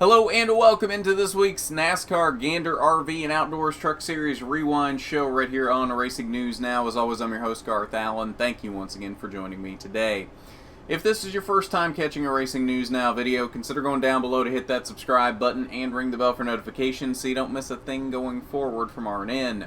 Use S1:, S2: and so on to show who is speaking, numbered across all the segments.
S1: Hello and welcome into this week's NASCAR Gander RV and Outdoors Truck Series Rewind show right here on Racing News Now. As always, I'm your host, Garth Allen. Thank you once again for joining me today. If this is your first time catching a Racing News Now video, consider going down below to hit that subscribe button and ring the bell for notifications so you don't miss a thing going forward from R&N.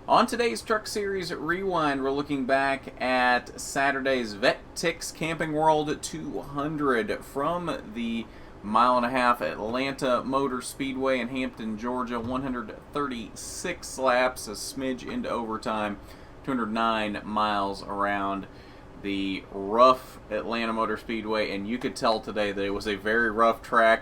S1: On today's Truck Series Rewind, we're looking back at Saturday's Vet-Tix Camping World 200 from the mile-and-a-half Atlanta Motor Speedway in Hampton, Georgia. 136 laps, a smidge into overtime, 209 miles around the rough Atlanta Motor Speedway, and you could tell today that it was a very rough track.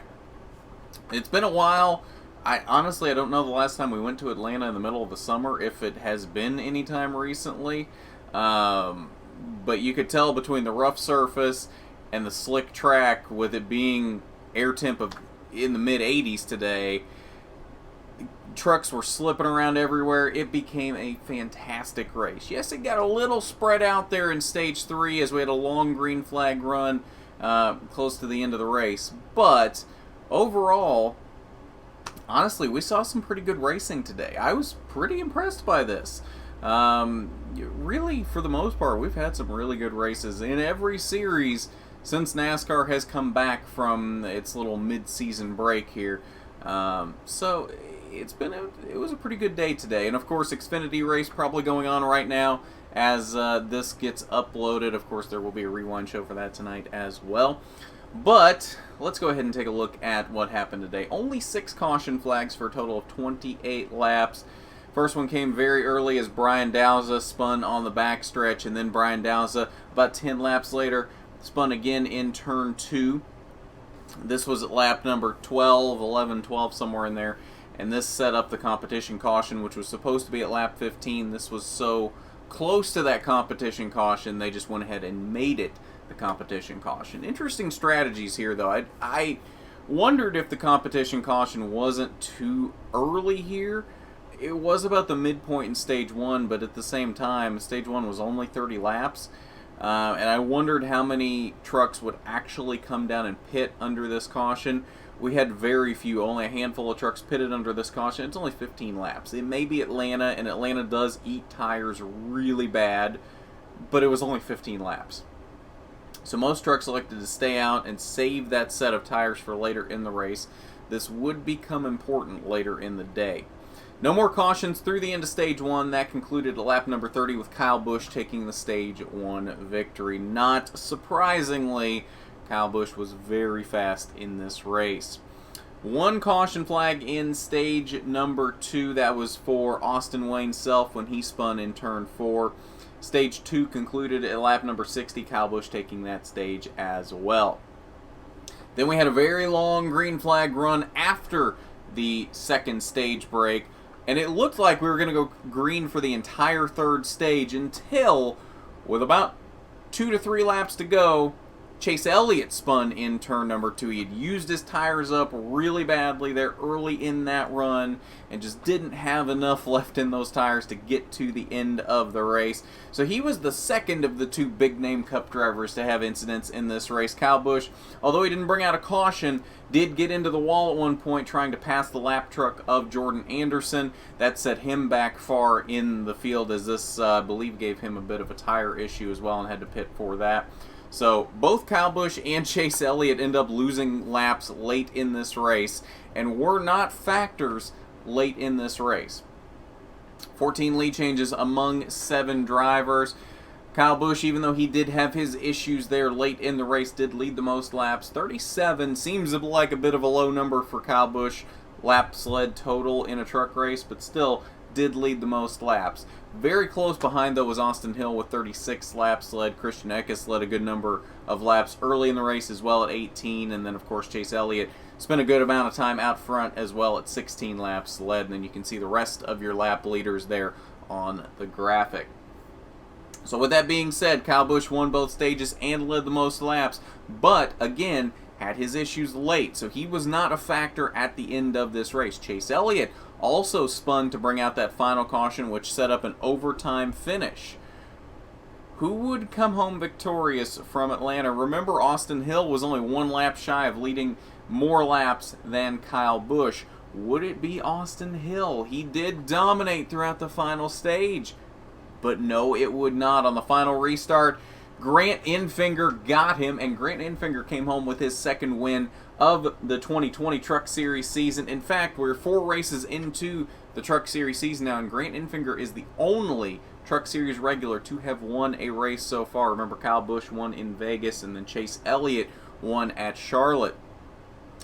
S1: It's been a while. I don't know the last time we went to Atlanta in the middle of the summer, if it has been any time recently. But you could tell between the rough surface and the slick track, with it being air temp in the mid-80s today, trucks were slipping around everywhere. It became a fantastic race. Yes, it got a little spread out there in Stage 3 as we had a long green flag run close to the end of the race. But overall, honestly, we saw some pretty good racing today. I was pretty impressed by this. Really, for the most part, we've had some really good races in every series since NASCAR has come back from its little mid-season break here. So it was a pretty good day today. And of course, Xfinity race probably going on right now as this gets uploaded. Of course, there will be a rewind show for that tonight as well. But let's go ahead and take a look at what happened today. Only 6 caution flags for a total of 28 laps. First one came very early as Brian Dowza spun on the backstretch, and then Brian Dowza, about 10 laps later, spun again in turn 2. This was at lap number 12, 11, 12, somewhere in there. And this set up the competition caution, which was supposed to be at lap 15. This was so close to that competition caution, they just went ahead and made it the competition caution. Interesting strategies here, though. I wondered if the competition caution wasn't too early here. It was about the midpoint in Stage 1, but at the same time, Stage 1 was only 30 laps. And I wondered how many trucks would actually come down and pit under this caution. We had very few, only a handful of trucks pitted under this caution. It's only 15 laps. It may be Atlanta, and Atlanta does eat tires really bad, but it was only 15 laps. So most trucks elected to stay out and save that set of tires for later in the race. This would become important later in the day. No more cautions through the end of Stage 1. That concluded at lap number 30 with Kyle Busch taking the Stage 1 victory. Not surprisingly, Kyle Busch was very fast in this race. One caution flag in Stage number 2. That was for Austin Wayne Self when he spun in turn 4. Stage 2 concluded at lap number 60, Kyle Busch taking that stage as well. Then we had a very long green flag run after the second stage break. And it looked like we were going to go green for the entire third stage until, with about 2 to 3 laps to go, Chase Elliott spun in turn number 2. He had used his tires up really badly there early in that run and just didn't have enough left in those tires to get to the end of the race. So he was the second of the 2 big-name Cup drivers to have incidents in this race. Kyle Busch, although he didn't bring out a caution, did get into the wall at one point trying to pass the lap truck of Jordan Anderson. That set him back far in the field, as this, I believe, gave him a bit of a tire issue as well and had to pit for that. So both Kyle Busch and Chase Elliott end up losing laps late in this race and were not factors late in this race. 14 lead changes among 7 drivers. Kyle Busch, even though he did have his issues there late in the race, did lead the most laps. 37 seems like a bit of a low number for Kyle Busch laps led total in a truck race, but still did lead the most laps. Very close behind, though, was Austin Hill with 36 laps led. Christian Eckes led a good number of laps early in the race as well at 18. And then, of course, Chase Elliott spent a good amount of time out front as well at 16 laps led. And then you can see the rest of your lap leaders there on the graphic. So with that being said, Kyle Busch won both stages and led the most laps. But, again, had his issues late, so he was not a factor at the end of this race. Chase Elliott also spun to bring out that final caution, which set up an overtime finish who would come home victorious from Atlanta? Remember, Austin Hill was only 1 lap shy of leading more laps than Kyle Busch. Would it be Austin Hill? He did dominate throughout the final stage, but no, it would not. On the final restart, Grant Enfinger got him, and Grant Enfinger came home with his second win of the 2020 Truck Series season. In fact, we're 4 races into the Truck Series season now, and Grant Enfinger is the only Truck Series regular to have won a race so far. Remember, Kyle Busch won in Vegas, and then Chase Elliott won at Charlotte.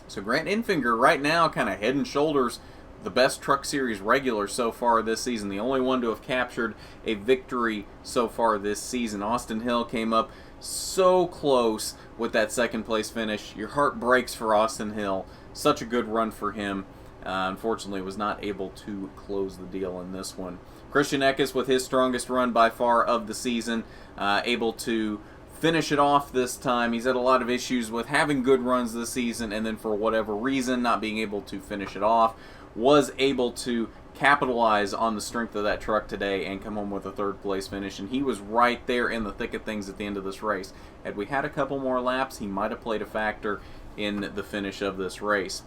S1: So Grant Enfinger right now kind of head and shoulders the best Truck Series regular so far this season. The only one to have captured a victory so far this season. Austin Hill came up so close with that second place finish. Your heart breaks for Austin Hill. Such a good run for him. Unfortunately, was not able to close the deal in this one. Christian Eckes with his strongest run by far of the season, able to finish it off this time. He's had a lot of issues with having good runs this season, and then for whatever reason not being able to finish it off. Was able to capitalize on the strength of that truck today and come home with a 3rd place finish, and he was right there in the thick of things at the end of this race. Had we had a couple more laps, he might have played a factor in the finish of this race.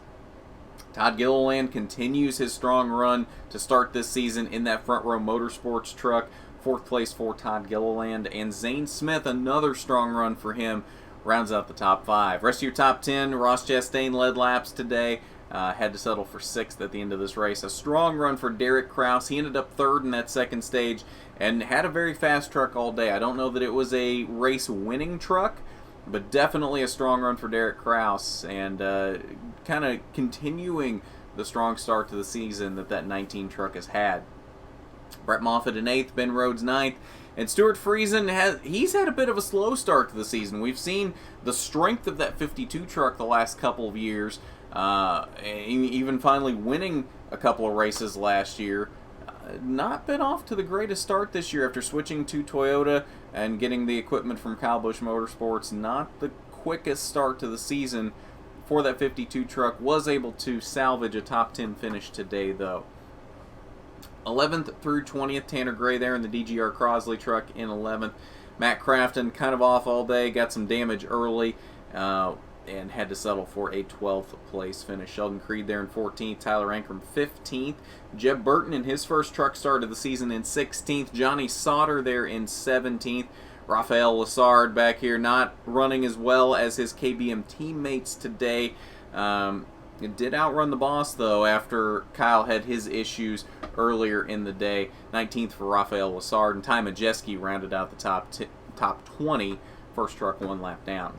S1: Todd Gilliland continues his strong run to start this season in that Front Row Motorsports truck. 4th place for Todd Gilliland. And Zane Smith, another strong run for him, rounds out the top 5. Rest of your top 10, Ross Chastain led laps today. Had to settle for 6th at the end of this race. A strong run for Derek Kraus. He ended up 3rd in that second stage and had a very fast truck all day. I don't know that it was a race-winning truck, but definitely a strong run for Derek Kraus, and kind of continuing the strong start to the season that 19 truck has had. Brett Moffitt in 8th, Ben Rhodes 9th, and Stuart Friesen he's had a bit of a slow start to the season. We've seen the strength of that 52 truck the last couple of years, even finally winning a couple of races last year. Not been off to the greatest start this year after switching to Toyota and getting the equipment from Kyle Busch Motorsports. Not the quickest start to the season for that 52 truck. Was able to salvage a top 10 finish today, though. 11th through 20th, Tanner Gray there in the DGR Crosley truck in 11th. Matt Crafton kind of off all day, got some damage early, and had to settle for a 12th place finish. Sheldon Creed there in 14th, Tyler Ankrum 15th, Jeb Burton in his first truck start of the season in 16th, Johnny Sauter there in 17th, Rafael Lessard back here not running as well as his KBM teammates today. It did outrun the boss, though, after Kyle had his issues earlier in the day. 19th for Rafael Lessard, and Ty Majeski rounded out the top 20, first truck 1 lap down.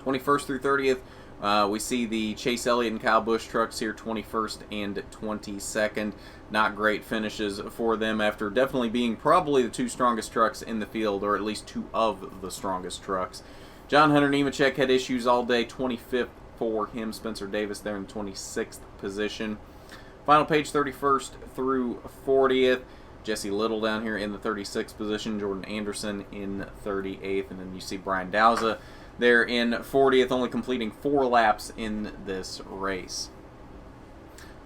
S1: 21st through 30th, we see the Chase Elliott and Kyle Busch trucks here, 21st and 22nd. Not great finishes for them after definitely being probably the 2 strongest trucks in the field, or at least 2 of the strongest trucks. John Hunter Nemechek had issues all day, 25th for him. Spencer Davis there in 26th position. Final page, 31st through 40th. Jesse Little down here in the 36th position. Jordan Anderson in 38th. And then you see Brian Dowza there in 40th, only completing 4 laps in this race.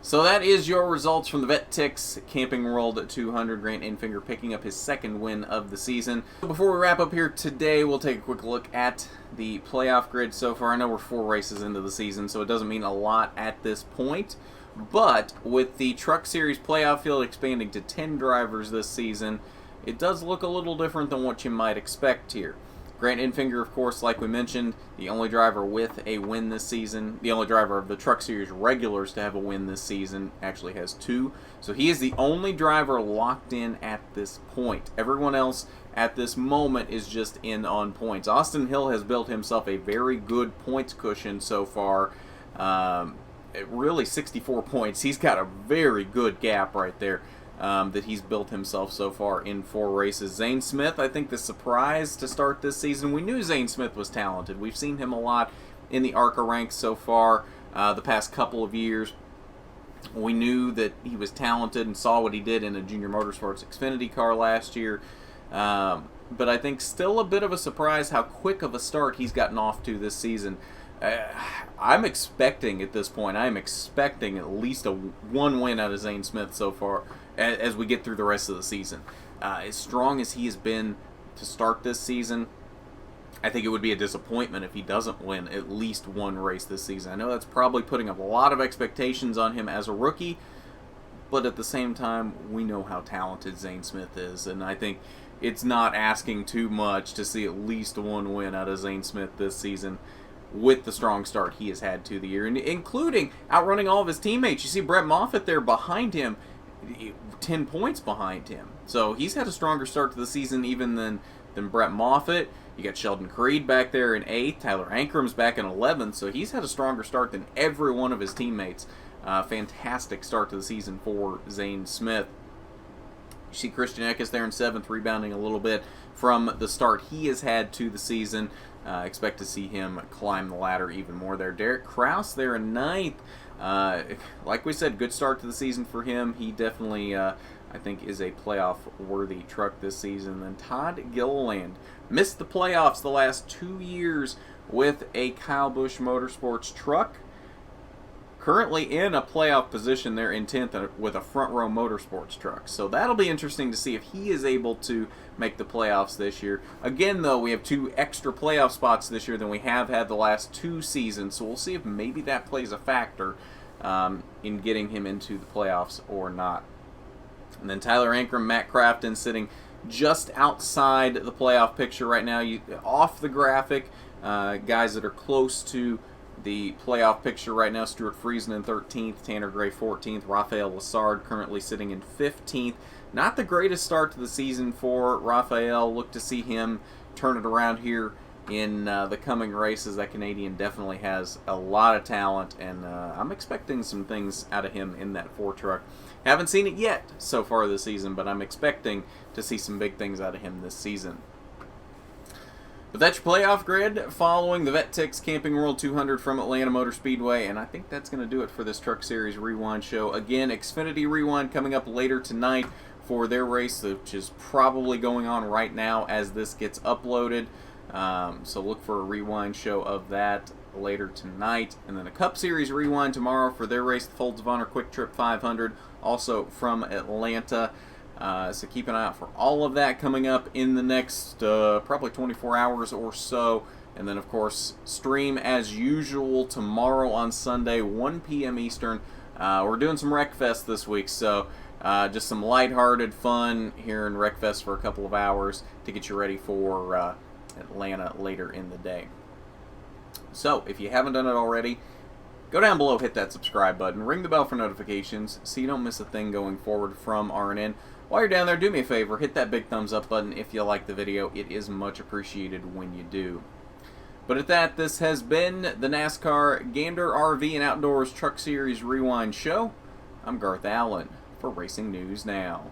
S1: So that is your results from the VetTix Camping World 200. Grant Enfinger picking up his 2nd win of the season. Before we wrap up here today, we'll take a quick look at the playoff grid so far. I know we're 4 races into the season, so it doesn't mean a lot at this point. But with the Truck Series playoff field expanding to 10 drivers this season, it does look a little different than what you might expect here. Grant Enfinger, of course, like we mentioned, the only driver with a win this season. The only driver of the Truck Series regulars to have a win this season, actually has 2. So he is the only driver locked in at this point. Everyone else at this moment is just in on points. Austin Hill has built himself a very good points cushion so far. Really 64 points. He's got a very good gap right there. That he's built himself so far in 4 races. Zane Smith, I think the surprise to start this season. We knew Zane Smith was talented. We've seen him a lot in the ARCA ranks so far the past couple of years. We knew that he was talented and saw what he did in a Junior Motorsports Xfinity car last year. But I think still a bit of a surprise how quick of a start he's gotten off to this season. I'm expecting at this point, I'm expecting at least one win out of Zane Smith so far as we get through the rest of the season. As strong as he has been to start this season. I think it would be a disappointment if he doesn't win at least one race this season. I know that's probably putting up a lot of expectations on him as a rookie, but at the same time, we know how talented Zane Smith is, and I think it's not asking too much to see at least one win out of Zane Smith this season with the strong start he has had to the year, including outrunning all of his teammates. You see Brett Moffitt there behind him, 10 points behind him. So he's had a stronger start to the season even than Brett Moffitt. You got Sheldon Creed back there in 8th. Tyler Ankram's back in 11th. So he's had a stronger start than every one of his teammates. Fantastic start to the season for Zane Smith. You see Christian Eckes there in 7th, rebounding a little bit from the start he has had to the season. Expect to see him climb the ladder even more there. Derek Kraus there in 9th. Like we said, good start to the season for him. He definitely, I think, is a playoff-worthy truck this season. Then Todd Gilliland missed the playoffs the last 2 years with a Kyle Busch Motorsports truck. Currently in a playoff position there in 10th with a Front Row Motorsports truck. So that'll be interesting to see if he is able to make the playoffs this year. Again, though, we have 2 extra playoff spots this year than we have had the last 2 seasons. So we'll see if maybe that plays a factor in getting him into the playoffs or not. And then Tyler Ankrum, Matt Crafton sitting just outside the playoff picture right now. Off the graphic, guys that are close to the playoff picture right now: Stuart Friesen in 13th, Tanner Gray 14th, Rafael Lessard currently sitting in 15th. Not the greatest start to the season for Rafael. Look to see him turn it around here in the coming races. That Canadian definitely has a lot of talent, and I'm expecting some things out of him in that 4 truck. Haven't seen it yet so far this season, but I'm expecting to see some big things out of him this season. But that's your playoff grid following the VetTix Camping World 200 from Atlanta Motor Speedway, and I think that's going to do it for this Truck Series Rewind show. Again, Xfinity Rewind coming up later tonight for their race, which is probably going on right now as this gets uploaded. So look for a rewind show of that later tonight. And then a Cup Series Rewind tomorrow for their race, the Folds of Honor Quick Trip 500, also from Atlanta. So keep an eye out for all of that coming up in the next probably 24 hours or so. And then, of course, stream as usual tomorrow on Sunday, 1 p.m. Eastern. We're doing some WreckFest this week, so just some lighthearted fun here in WreckFest for a couple of hours to get you ready for Atlanta later in the day. So, if you haven't done it already, go down below, hit that subscribe button, ring the bell for notifications so you don't miss a thing going forward from RNN. While you're down there, do me a favor, hit that big thumbs up button if you like the video. It is much appreciated when you do. But at that, this has been the NASCAR Gander RV and Outdoors Truck Series Rewind Show. I'm Garth Allen for Racing News Now.